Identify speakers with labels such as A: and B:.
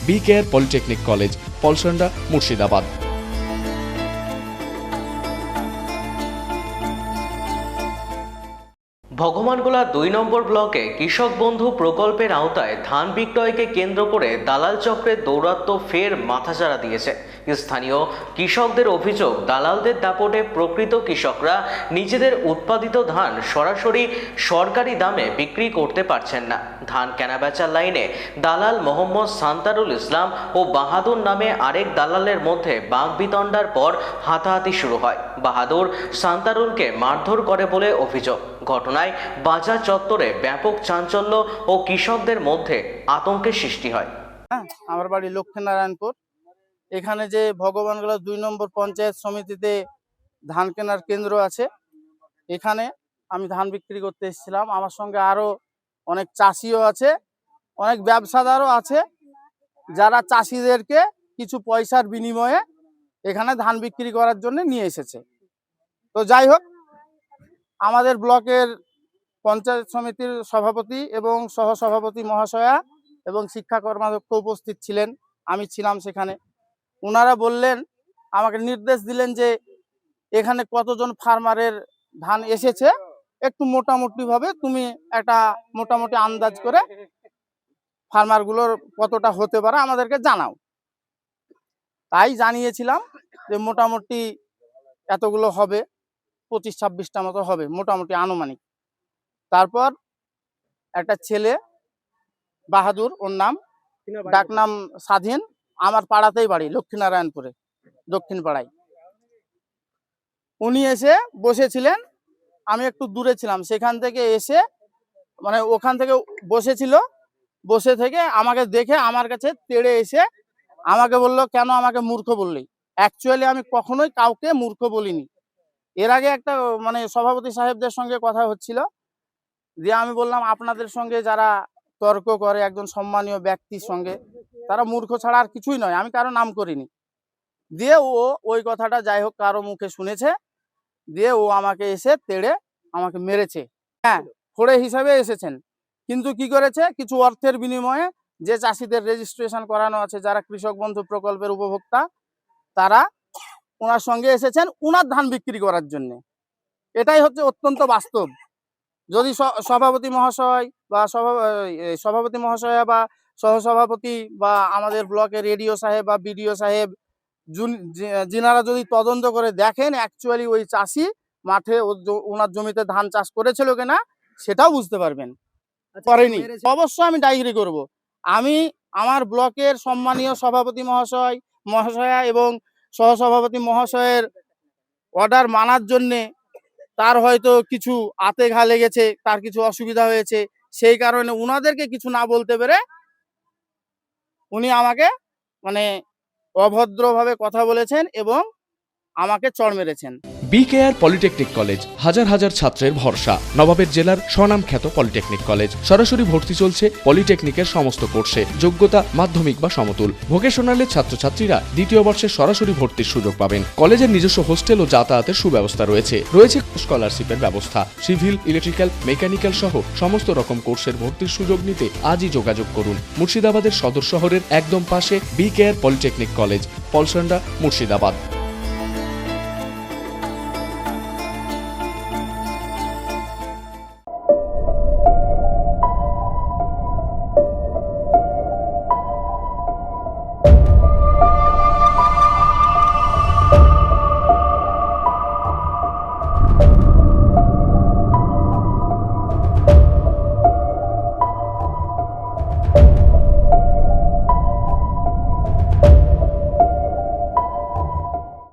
A: BKR polytechnic college, Palsanda, Murshidabad.
B: Bhagwangola ২ নম্বর ব্লকে কৃষক বন্ধু প্রকল্পের আওতায় ধান বিক্রয়কে কেন্দ্র করে দালাল চক্রের দৌরাত্ম্য ফের মাথাচাড়া দিয়েছে। স্থানীয় কৃষকদের অভিযোগ, দালালদের দাপটে প্রকৃত কৃষকরা নিজেদের উৎপাদিত ধান সরাসরি সরকারি দামে বিক্রি করতে পারছেন না। ধান কেনাবেচার লাইনে দালাল মোহাম্মদ সান্তারুল ইসলাম ও বাহাদুর নামে আরেক দালালের মধ্যে বাকবিতণ্ডার পর হাতাহাতি শুরু হয়। বাহাদুর সান্তারুলকে মারধর করে বলে অভিযোগ। ঘটনায় বাজার চত্বরে ব্যাপক চাঞ্চল্য ও কৃষকদের মধ্যে আতঙ্কের সৃষ্টি হয়।
C: আমার বাড়ি লক্ষ্মীনারায়ণপুর। এখানে যে ভগবানগোলা ২ নম্বর পঞ্চায়েত সমিতিতে ধান কেনার কেন্দ্র আছে, এখানে আমি ধান বিক্রি করতে এসেছিলাম। আমার সঙ্গে আরো অনেক চাষিও আছে, অনেক ব্যবসাদারও আছে, যারা চাষিদেরকে কিছু পয়সার বিনিময়ে এখানে ধান বিক্রি করার জন্য নিয়ে এসেছে। তো যাই হোক, আমাদের ব্লকের পঞ্চায়েত সমিতির সভাপতি এবং সহসভাপতি মহাশয়া এবং শিক্ষা কর্মাধ্যক্ষ উপস্থিত ছিলেন, আমি ছিলাম সেখানে। ওনারা বললেন, আমাকে নির্দেশ দিলেন যে এখানে কতজন ফার্মারের ধান এসেছে একটু মোটামুটিভাবে তুমি একটা মোটামুটি আন্দাজ করে ফার্মারগুলোর কতটা হতে পারে আমাদেরকে জানাও। তাই জানিয়েছিলাম যে মোটামুটি এতগুলো হবে, ২৫-২৬টা মতো হবে মোটামুটি আনুমানিক। তারপর একটা ছেলে বাহাদুর, ওর নাম, ডাক নাম স্বাধীন, আমার পাড়াতেই বাড়ি, লক্ষ্মীনারায়ণপুরে দক্ষিণ পাড়ায়। উনি এসে বসেছিলেন, আমি একটু দূরে ছিলাম, সেখান থেকে এসে মানে ওখান থেকে বসেছিল, বসে থেকে আমাকে দেখে আমার কাছে তেড়ে এসে আমাকে বলল, কেন আমাকে মূর্খ বললি? অ্যাকচুয়ালি আমি কখনোই কাউকে মূর্খ বলিনি। এর আগে একটা মানে সভাপতি সাহেবদের সঙ্গে কথা হচ্ছিল, দিয়ে আমি বললাম, আপনাদের সঙ্গে যারা তর্ক করে একজন সম্মানীয় ব্যক্তির সঙ্গে, তারা মূর্খ ছাড়া আর কিছুই নয়, আমি কারো নাম করিনি। দিয়ে ও ওই কথাটা যাই হোক কারো মুখে শুনেছে, দিয়ে ও আমাকে এসে তেড়ে আমাকে মেরেছে। হ্যাঁ, ফোড়ে হিসাবে এসেছেন, কিন্তু কি করেছে, কিছু অর্থের বিনিময়ে যে চাষিদের রেজিস্ট্রেশন করানো আছে, যারা কৃষক বন্ধু প্রকল্পের উপভোক্তা, তারা ওনার সঙ্গে এসেছেন ওনার ধান বিক্রি করার জন্য। এটাই হচ্ছে অত্যন্ত বাস্তব। যদি সভাপতি মহাশয় বা সভাপতি মহাশয়া বা সহসভাপতি বা আমাদের ব্লকের রেডিও সাহেব বা বিডিও সাহেব যিনারা যদি তদন্ত করে দেখেন অ্যাকচুয়ালি ওই চাষি মাঠে ওনার জমিতে ধান চাষ করেছিল কিনা সেটাও বুঝতে পারবেন। করেনি, অবশ্যই আমি ডায়েরি করব। আমি আমার ব্লকের সম্মানীয় সভাপতি মহাশয়া এবং সহসভাপতি মহাশয়ের অর্ডার মানার জন্যে, তার হয়তো কিছু আতে ঘা লেগেছে, তার কিছু অসুবিধা হয়েছে, সেই কারণে উনাদেরকে কিছু না বলতে পেরে উনি আমাকে মানে অভদ্রভাবে কথা বলেছেন এবং আমাকে চড় মেরেছেন।
A: BKR পলিটেকনিক কলেজ, হাজার হাজার ছাত্রের ভরসা। নবাবের জেলার স্বনামখ্যাত পলিটেকনিক কলেজ। সরাসরি ভর্তি চলছে পলিটেকনিকের সমস্ত কোর্সে। যোগ্যতা মাধ্যমিক বা সমতুল। ভোকেশনালের ছাত্রছাত্রীরা দ্বিতীয় বর্ষে সরাসরি ভর্তির সুযোগ পাবেন। কলেজের নিজস্ব হোস্টেল ও যাতায়াতের সুব্যবস্থা রয়েছে। স্কলারশিপের ব্যবস্থা। সিভিল, ইলেকট্রিক্যাল, মেকানিক্যাল সহ সমস্ত রকম কোর্সের ভর্তির সুযোগ নিতে আজই যোগাযোগ করুন। মুর্শিদাবাদের সদর শহরের একদম পাশে BKR polytechnic college, Palsanda, Murshidabad.